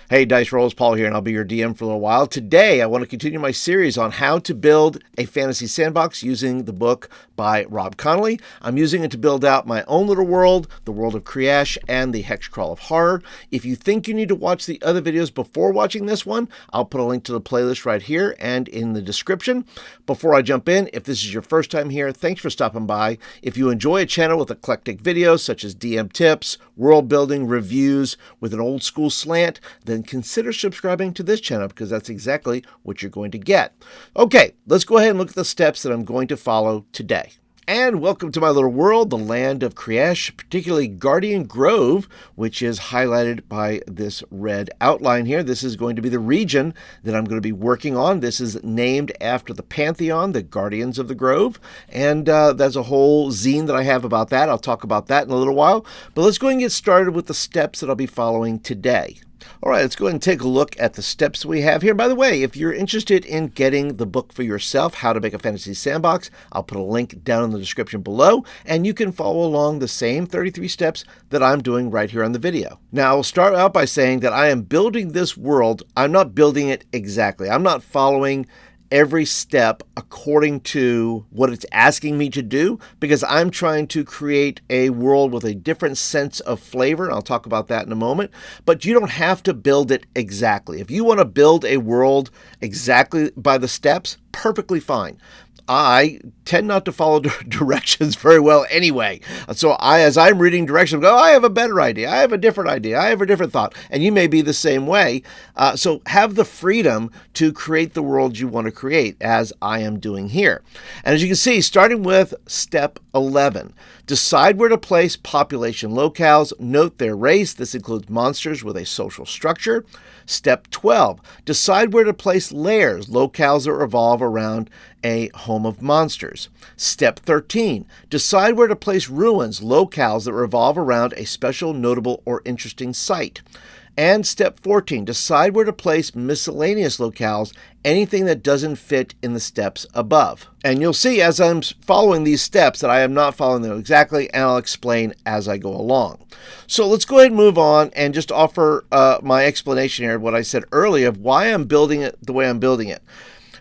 Hey, Dice Rolls, Paul here, and I'll be your DM for a little while. Today, I want to continue my series on how to build a fantasy sandbox using the book by Rob Connolly. I'm using it to build out my own little world, the world of Kre'ash, and the Hex Crawl of Horror. If you think you need to watch the other videos before watching this one, I'll put a link to the playlist right here and in the description. Before I jump in, if this is your first time here, thanks for stopping by. If you enjoy a channel with eclectic videos such as DM tips, world building, reviews with an old school slant, then consider subscribing to this channel because that's exactly what you're going to get. Okay, let's go ahead and look at the steps that I'm going to follow today. And welcome to my little world, the land of Kre'ash, particularly Guardian Grove, which is highlighted by this red outline here. This is going to be the region that I'm going to be working on. This is named after the Pantheon, the Guardians of the Grove. And there's a whole zine that I have about that. I'll talk about that in a little while. But let's go ahead and get started with the steps that I'll be following today. All right, let's go ahead and take a look at the steps we have here. By the way, if you're interested in getting the book for yourself, How to Make a Fantasy Sandbox, I'll put a link down in the description below, and you can follow along the same 33 steps that I'm doing right here on the video. Now, I'll start out by saying that I am building this world. I'm not building it exactly. I'm not following every step according to what it's asking me to do, because I'm trying to create a world with a different sense of flavor. I'll talk about that in a moment, but you don't have to build it exactly. If you want to build a world exactly by the steps, perfectly fine. I tend not to follow directions very well anyway. So as I'm reading directions, I go, I have a better idea. I have a different idea. I have a different thought. And you may be the same way. So have the freedom to create the world you want to create, as I am doing here. And as you can see, starting with step 11, decide where to place population locales. Note their race. This includes monsters with a social structure. Step 12, decide where to place lairs, locales that revolve around a home of monsters. Step 13, decide where to place ruins, locales that revolve around a special, notable, or interesting site. And step 14, decide where to place miscellaneous locales, anything that doesn't fit in the steps above. And you'll see as I'm following these steps that I am not following them exactly, and I'll explain as I go along. So let's go ahead and move on and just offer my explanation here of what I said earlier of why I'm building it the way I'm building it.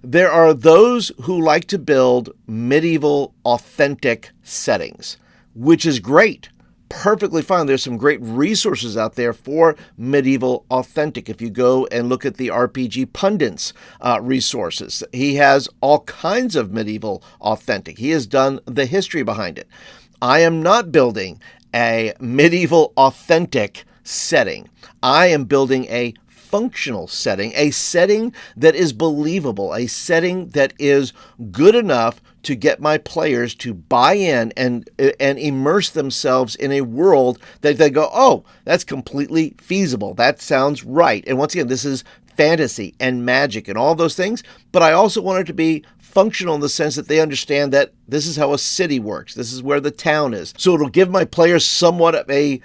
There are those who like to build medieval, authentic settings, which is great. Perfectly fine. There's some great resources out there for medieval authentic. If you go and look at the RPG Pundit's resources, he has all kinds of medieval authentic. He has done the history behind it. I am not building a medieval authentic setting. I am building a functional setting, a setting that is believable, a setting that is good enough to get my players to buy in and immerse themselves in a world that they go, oh, that's completely feasible. That sounds right. And once again, this is fantasy and magic and all those things, but I also want it to be functional in the sense that they understand that this is how a city works. This is where the town is. So it'll give my players somewhat of a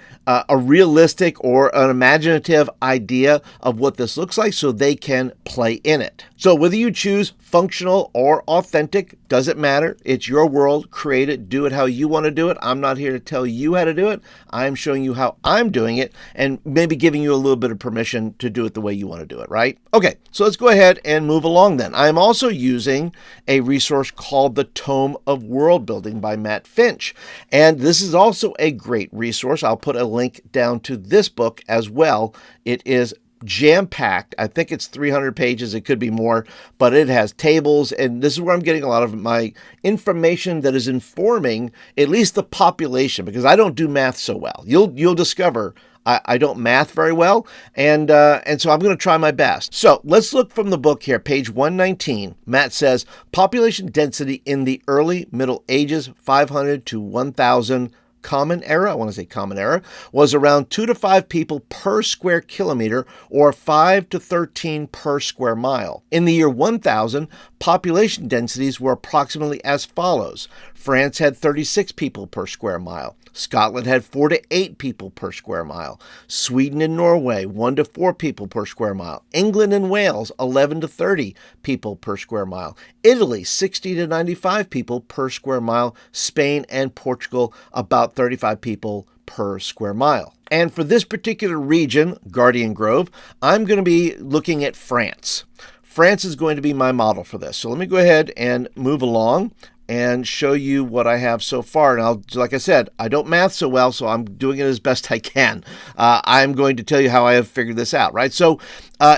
realistic or an imaginative idea of what this looks like so they can play in it. So whether you choose functional or authentic, doesn't matter. It's your world. Create it. Do it how you want to do it. I'm not here to tell you how to do it. I'm showing you how I'm doing it and maybe giving you a little bit of permission to do it the way you want to do it, right? Okay, so let's go ahead and move along then. I'm also using a resource called the Tome of World Building by Matt Finch. And this is also a great resource. I'll put a link down to this book as well. It is jam-packed. I think it's 300 pages. It could be more, but it has tables, and this is where I'm getting a lot of my information that is informing at least the population, because I don't do math so well. You'll discover I don't math very well, and so I'm going to try my best. So let's look from the book here, page 119. Matt says, population density in the early Middle Ages, 500 to 1,000 Common Era, I want to say Common Era, was around 2 to 5 people per square kilometer or 5 to 13 per square mile. In the year 1000, population densities were approximately as follows. France had 36 people per square mile. Scotland had 4 to 8 people per square mile. Sweden and Norway, 1 to 4 people per square mile. England and Wales, 11 to 30 people per square mile. Italy, 60 to 95 people per square mile. Spain and Portugal, about 35 people per square mile. And for this particular region, Guardian Grove, I'm going to be looking at France. France is going to be my model for this. So let me go ahead and move along and show you what I have so far. And like I said, I don't math so well, so I'm doing it as best I can. I'm going to tell you how I have figured this out, right? So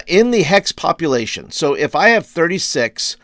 in the hex population, so if I have 36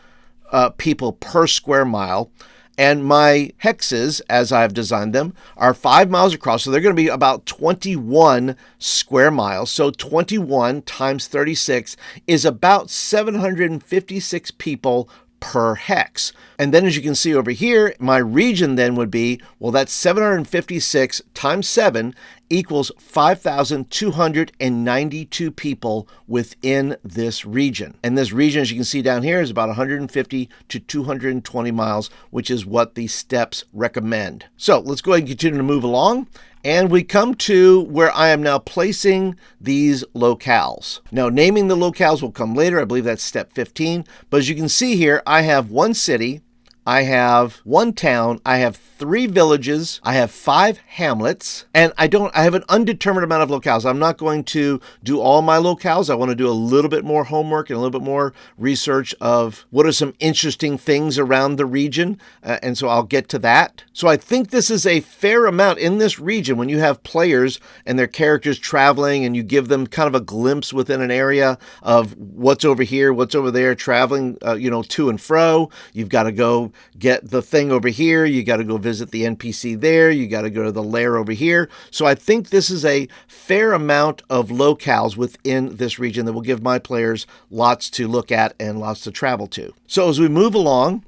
people per square mile, and my hexes, as I've designed them, are 5 miles across. So they're going to be about 21 square miles. So 21 times 36 is about 756 people per hex. And then as you can see over here, my region then would be, well, that's 756 times 7 equals 5,292 people within this region. And this region, as you can see down here, is about 150 to 220 miles, which is what the steps recommend. So let's go ahead and continue to move along. And we come to where I am now placing these locales. Now, naming the locales will come later. I believe that's step 15. But as you can see here, I have 1 city, I have 1 town, I have 3 villages, I have 5 hamlets, and I have an undetermined amount of locales. I'm not going to do all my locales. I want to do a little bit more homework and a little bit more research of what are some interesting things around the region, and so I'll get to that. So I think this is a fair amount in this region when you have players and their characters traveling and you give them kind of a glimpse within an area of what's over here, what's over there, traveling, to and fro. You've got to go get the thing over here. You got to go visit the NPC there. You got to go to the Lair over here. So I think this is a fair amount of locales within this region that will give my players lots to look at and lots to travel to. So as we move along,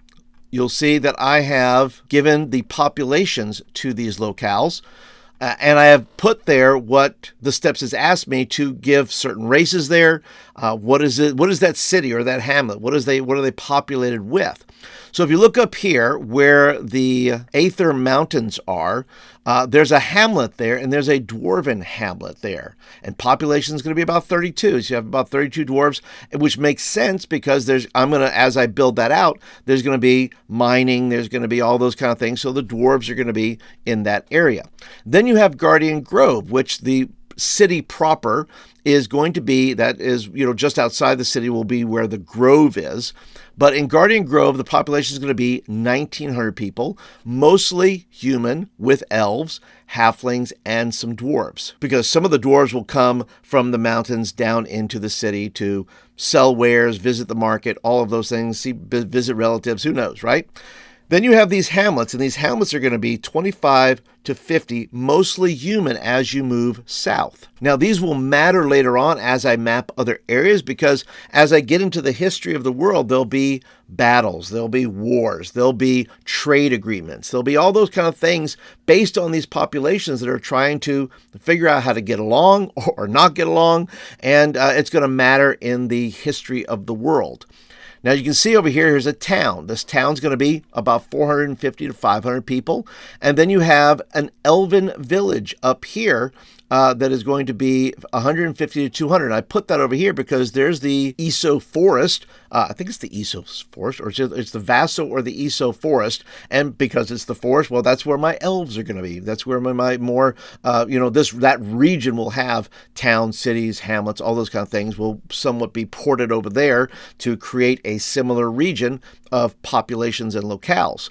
you'll see that I have given the populations to these locales. And I have put there what the steps has asked me to give certain races there. What is it? What is that city or that hamlet? What are they populated with? So if you look up here where the Aether Mountains are, there's a hamlet there and there's a dwarven hamlet there. And population is going to be about 32. So you have about 32 dwarves, which makes sense because as I build that out, there's going to be mining, there's going to be all those kind of things. So the dwarves are going to be in that area. Then you have Guardian Grove, which the city proper is going to be, that is, just outside the city will be where the grove is. But in Guardian Grove, the population is going to be 1,900 people, mostly human with elves, halflings, and some dwarves. Because some of the dwarves will come from the mountains down into the city to sell wares, visit the market, all of those things, visit relatives, who knows, right? Then you have these hamlets, and these hamlets are going to be 25 to 50, mostly human as you move south. Now, these will matter later on as I map other areas, because as I get into the history of the world, there'll be battles, there'll be wars, there'll be trade agreements, there'll be all those kind of things based on these populations that are trying to figure out how to get along or not get along, and it's going to matter in the history of the world. Now you can see over here, here's a town. This town's going to be about 450 to 500 people. And then you have an elven village up here that is going to be 150 to 200. I put that over here because there's the Eso forest. I think it's the Eso forest, or it's the Vaso or the Eso forest. And because it's the forest, well, that's where my elves are going to be. That's where my more, that region will have towns, cities, hamlets, all those kind of things will somewhat be ported over there to create a similar region of populations and locales.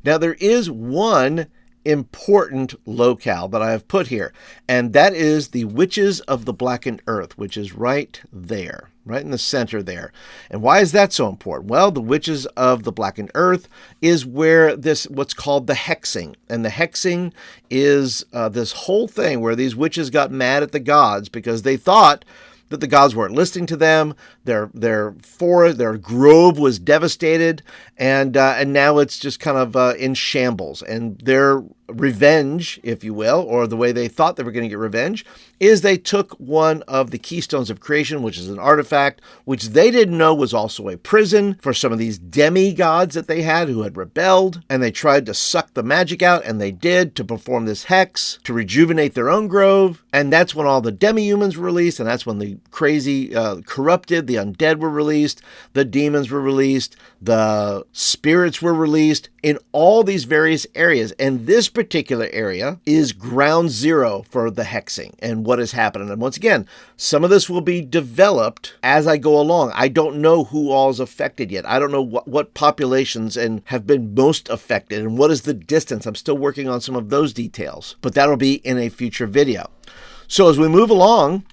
Now, there is one important locale that I have put here, and that is the Witches of the Blackened Earth, which is right there, right in the center there. And why is that so important? Well, the Witches of the Blackened Earth is where what's called the hexing. And the hexing is this whole thing where these witches got mad at the gods because they thought that the gods weren't listening to them. Their forest, their grove was devastated, and now it's just kind of in shambles. And their revenge, if you will, or the way they thought they were going to get revenge, is they took one of the keystones of creation, which is an artifact, which they didn't know was also a prison for some of these demigods that they had who had rebelled, and they tried to suck the magic out, and they did, to perform this hex, to rejuvenate their own grove. And that's when all the demi-humans were released, and that's when the crazy, corrupted, the undead were released, the demons were released, the spirits were released in all these various areas. And this particular area is ground zero for the hexing and what is happening. And once again, some of this will be developed as I go along. I don't know who all is affected yet. I don't know what populations and have been most affected and what is the distance. I'm still working on some of those details, but that'll be in a future video. So as we move along,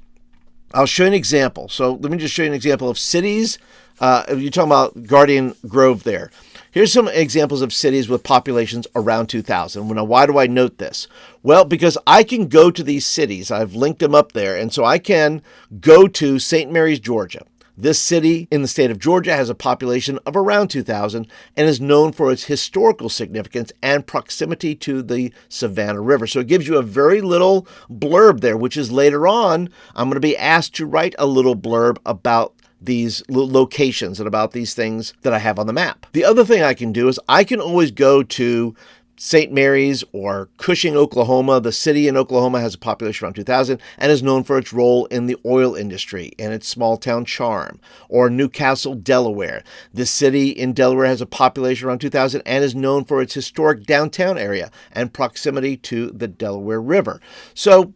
I'll show you an example. So let me just show you an example of cities. You're talking about Guardian Grove there. Here's some examples of cities with populations around 2,000. Now, why do I note this? Well, because I can go to these cities. I've linked them up there. And so I can go to St. Mary's, Georgia. This city in the state of Georgia has a population of around 2,000 and is known for its historical significance and proximity to the Savannah River. So it gives you a very little blurb there, which is later on, I'm going to be asked to write a little blurb about these locations and about these things that I have on the map. The other thing I can do is I can always go to St. Mary's or Cushing, Oklahoma. The city in Oklahoma has a population around 2,000 and is known for its role in the oil industry and its small town charm. Or Newcastle, Delaware. This city in Delaware has a population around 2,000 and is known for its historic downtown area and proximity to the Delaware River. So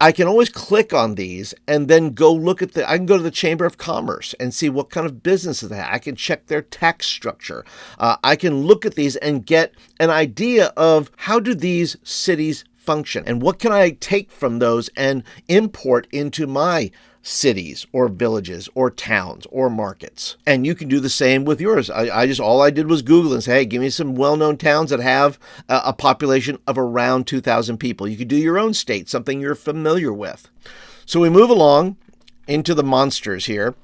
I can always click on these and then go look at I can go to the Chamber of Commerce and see what kind of businesses they have. I can check their tax structure. I can look at these and get an idea of how do these cities function and what can I take from those and import into my cities or villages or towns or markets. And you can do the same with yours. All I did was Google and say, hey, give me some well-known towns that have a population of around 2,000 people. You could do your own state, something you're familiar with. So we move along into the monsters here.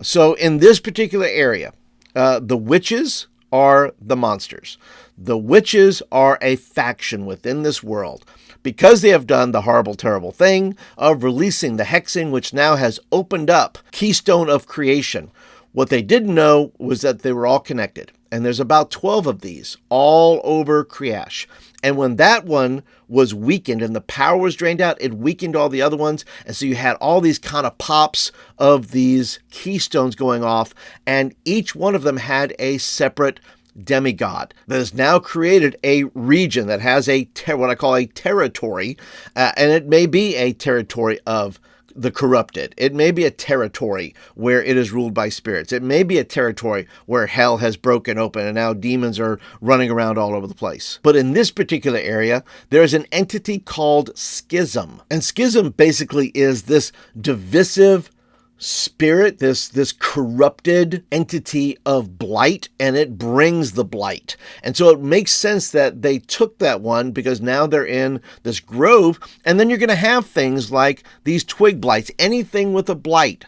So in this particular area, the witches are the monsters. The witches are a faction within this world because they have done the horrible, terrible thing of releasing the hexing, which now has opened up Keystone of Creation. What they didn't know was that they were all connected. And there's about 12 of these all over Kre'ash. And when that one was weakened and the power was drained out, it weakened all the other ones. And so you had all these kind of pops of these keystones going off. And each one of them had a separate demigod that has now created a region that has what I call a territory. And it may be a territory of the corrupted. It may be a territory where it is ruled by spirits. It may be a territory where hell has broken open and now demons are running around all over the place. But in this particular area, there is an entity called Schism. And Schism basically is this divisive spirit, this corrupted entity of blight, and it brings the blight. And so it makes sense that they took that one because now they're in this grove, and then you're going to have things like these twig blights, anything with a blight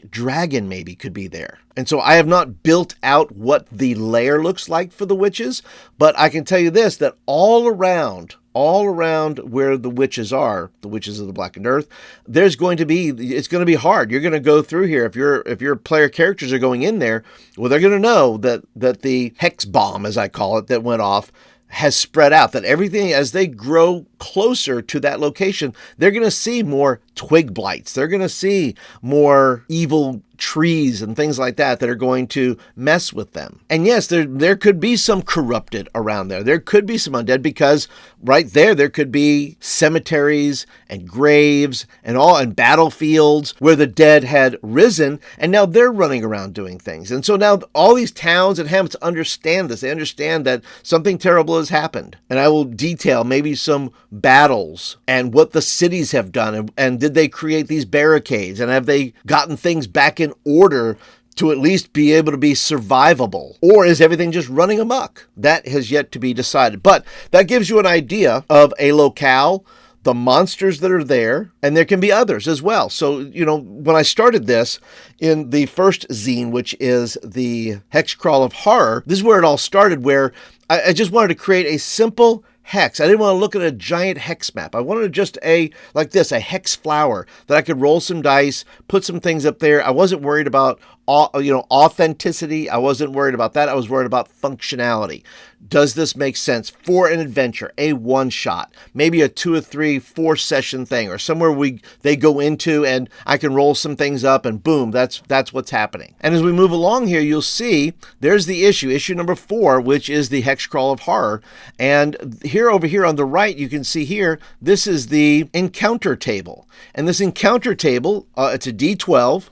dragon maybe could be there. And so I have not built out what the lair looks like for the witches, but I can tell you this, that all around where the witches are, the witches of the Blackened Earth, it's going to be hard. You're going to go through here. If your player characters are going in there, well, they're going to know that the hex bomb, as I call it, that went off has spread out, that everything, as they grow closer to that location, they're going to see more twig blights. They're going to see more evil trees and things like that are going to mess with them. And yes, there could be some corrupted around there. There could be some undead because right there could be cemeteries and graves and battlefields where the dead had risen and now they're running around doing things. And so now all these towns and hamlets understand this. They understand that something terrible has happened. And I will detail maybe some battles and what the cities have done and did they create these barricades and have they gotten things back in order to at least be able to be survivable? Or is everything just running amok? That has yet to be decided. But that gives you an idea of a locale the monsters that are there, and there can be others as well. So, when I started this in the first zine, which is the Hex Crawl of Horror, this is where it all started, where I just wanted to create a simple hex. I didn't want to look at a giant hex map. I wanted just a hex flower that I could roll some dice, put some things up there. I wasn't worried about authenticity. I wasn't worried about that. I was worried about functionality. Does this make sense for an adventure, a one-shot, maybe a 2 or 3, 4 session thing, or somewhere they go into and I can roll some things up and boom, that's what's happening. And as we move along here, you'll see there's the issue number 4, which is the Hex Crawl of Horror. And over here on the right, you can see here, this is the encounter table. And this encounter table, it's a D12.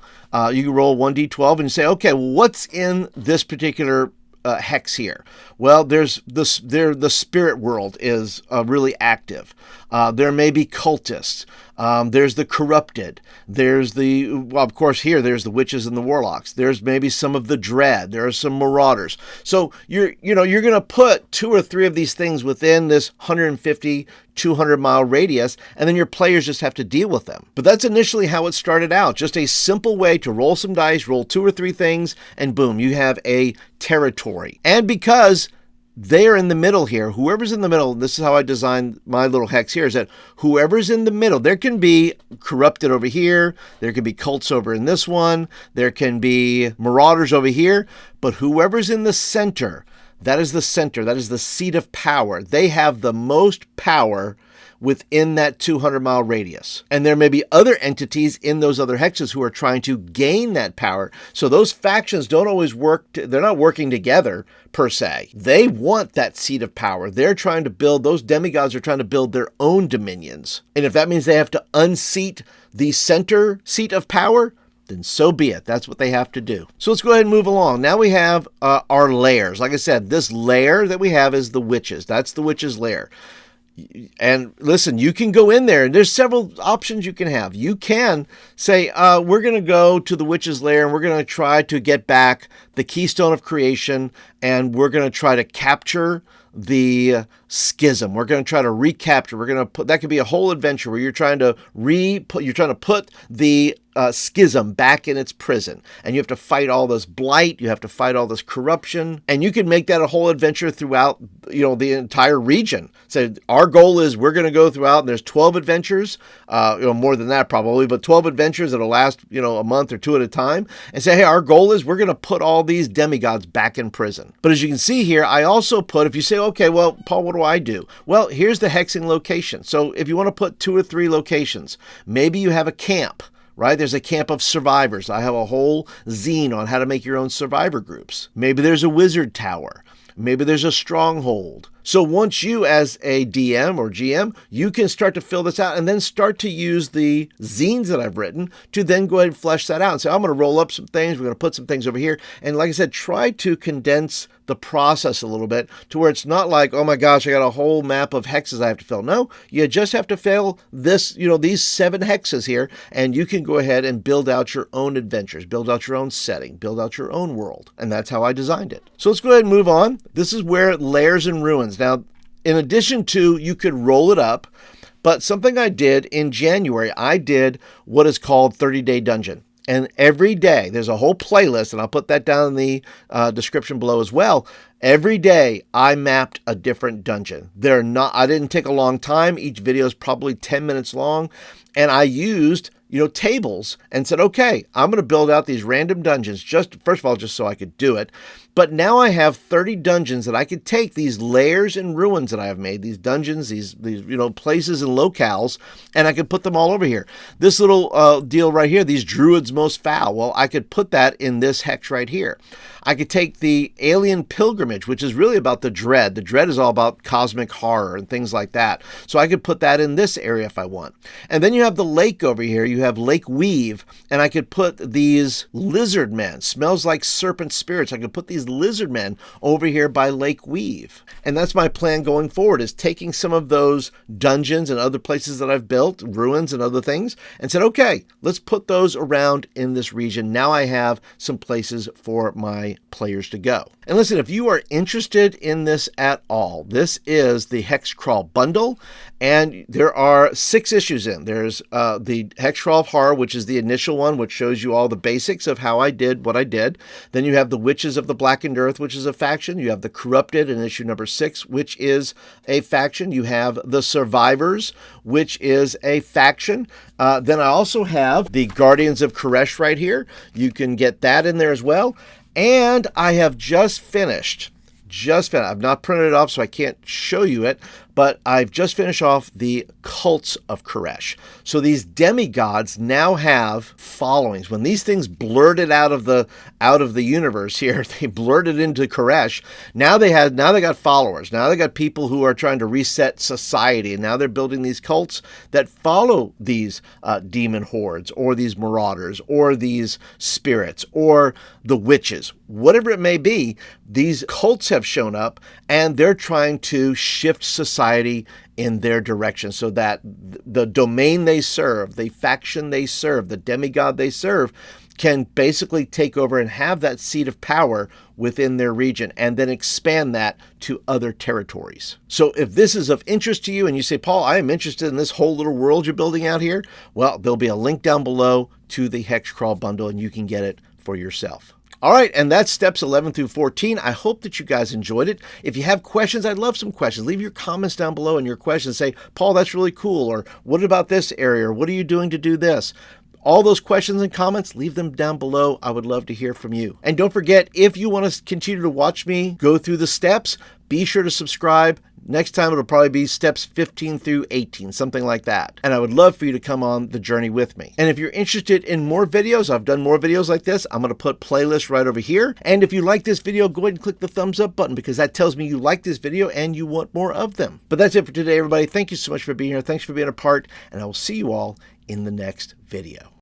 You can roll 1d12 and say, okay, well, what's in this particular hex here? Well, there's the spirit world is really active. There may be cultists. There's the corrupted. There's of course here, there's the witches and the warlocks. There's maybe some of the dread. There are some marauders. So you're going to put 2 or 3 of these things within this 150, 200 mile radius, and then your players just have to deal with them. But that's initially how it started out. Just a simple way to roll some dice, roll 2 or 3 things, and boom, you have a territory. And because they're in the middle here, whoever's in the middle, this is how I designed my little hex here, is that whoever's in the middle, there can be corrupted over here, there can be cults over in this one, there can be marauders over here, but whoever's in the center, that is the center, that is the seat of power. They have the most power within that 200-mile radius. And there may be other entities in those other hexes who are trying to gain that power. So those factions don't always work. They're not working together per se. They want that seat of power. They're trying to build, those demigods are trying to build their own dominions. And if that means they have to unseat the center seat of power, then so be it. That's what they have to do. So let's go ahead and move along. Now we have our lairs. Like I said, this lair that we have is the witches. That's the witches' lair. And listen, you can go in there and there's several options you can have. You can say, we're going to go to the witch's lair and we're going to try to get back the keystone of creation, and we're going to try to capture the schism. We're going to try to recapture. We're going to put, that could be a whole adventure where you're trying to put the schism back in its prison, and you have to fight all this blight, you have to fight all this corruption, and you can make that a whole adventure throughout the entire region. So our goal is we're going to go throughout, and there's 12 adventures, more than that probably, but 12 adventures that'll last a month or 2 at a time, and say, hey, our goal is we're going to put all these demigods back in prison. But as you can see here, I also put, if you say, okay, well, Paul, what do I do? Well, here's the hexing location. So if you want to put 2 or 3 locations, maybe you have a camp, right? There's a camp of survivors. I have a whole zine on how to make your own survivor groups. Maybe there's a wizard tower. Maybe there's a stronghold. So once you, as a DM or GM, you can start to fill this out and then start to use the zines that I've written to then go ahead and flesh that out and say, I'm going to roll up some things. We're going to put some things over here. And like I said, try to condense the process a little bit to where it's not like, oh my gosh, I got a whole map of hexes I have to fill. No, you just have to fill this, these 7 hexes here, and you can go ahead and build out your own adventures, build out your own setting, build out your own world. And that's how I designed it. So let's go ahead and move on. This is where Lairs and Ruins. Now, in addition to, you could roll it up, but something I did in January, I did what is called 30-day dungeon. And every day, there's a whole playlist, and I'll put that down in the description below as well. Every day, I mapped a different dungeon. I didn't take a long time. Each video is probably 10 minutes long. And I used, tables and said, okay, I'm going to build out these random dungeons, first of all, just so I could do it. But now I have 30 dungeons that I could take these lairs and ruins that I have made, these dungeons, these places and locales, and I could put them all over here. This little deal right here, these druids most foul. Well, I could put that in this hex right here. I could take the alien pilgrimage, which is really about the dread. The dread is all about cosmic horror and things like that. So I could put that in this area if I want. And then you have the lake over here. You have Lake Weave, and I could put these lizard men, smells like serpent spirits. I could put these lizard men over here by Lake Weave. And that's my plan going forward, is taking some of those dungeons and other places that I've built, ruins and other things, and said, okay, let's put those around in this region. Now I have some places for my players to go. And listen, if you are interested in this at all, this is the Hex Crawl bundle, And there are 6 issues in. There's the Hex Crawl of Horror, which is the initial one, which shows you all the basics of how I did what I did. Then you have the Witches of the Blackened Earth, which is a faction. You have the Corrupted in issue number 6, which is a faction. You have the Survivors, which is a faction. Then I also have the Guardians of Kre'ash right here. You can get that in there as well. And I have just finished. I've not printed it off, so I can't show you it, but I've just finished off the cults of Kre'ash. So these demigods now have followings. When these things blurted out of the universe here, they blurted into Kre'ash. Now they got followers. Now they got people who are trying to reset society, and now they're building these cults that follow these demon hordes, or these marauders, or these spirits, or the witches, whatever it may be. These cults have shown up, and they're trying to shift society in their direction so that the domain they serve, the faction they serve, the demigod they serve, can basically take over and have that seat of power within their region, and then expand that to other territories. So if this is of interest to you and you say, Paul, I am interested in this whole little world you're building out here, well, there'll be a link down below to the Hex Crawl bundle, and you can get it for yourself. All right, and that's steps 11 through 14. I hope that you guys enjoyed it. If you have questions, I'd love some questions. Leave your comments down below and your questions. Say, Paul, that's really cool, or what about this area, or what are you doing to do this? All those questions and comments, leave them down below. I would love to hear from you. And don't forget, if you want to continue to watch me go through the steps, be sure to subscribe. Next time, it'll probably be steps 15 through 18, something like that. And I would love for you to come on the journey with me. And if you're interested in more videos, I've done more videos like this. I'm going to put playlists right over here. And if you like this video, go ahead and click the thumbs up button, because that tells me you like this video and you want more of them. But that's it for today, everybody. Thank you so much for being here. Thanks for being a part, and I will see you all in the next video.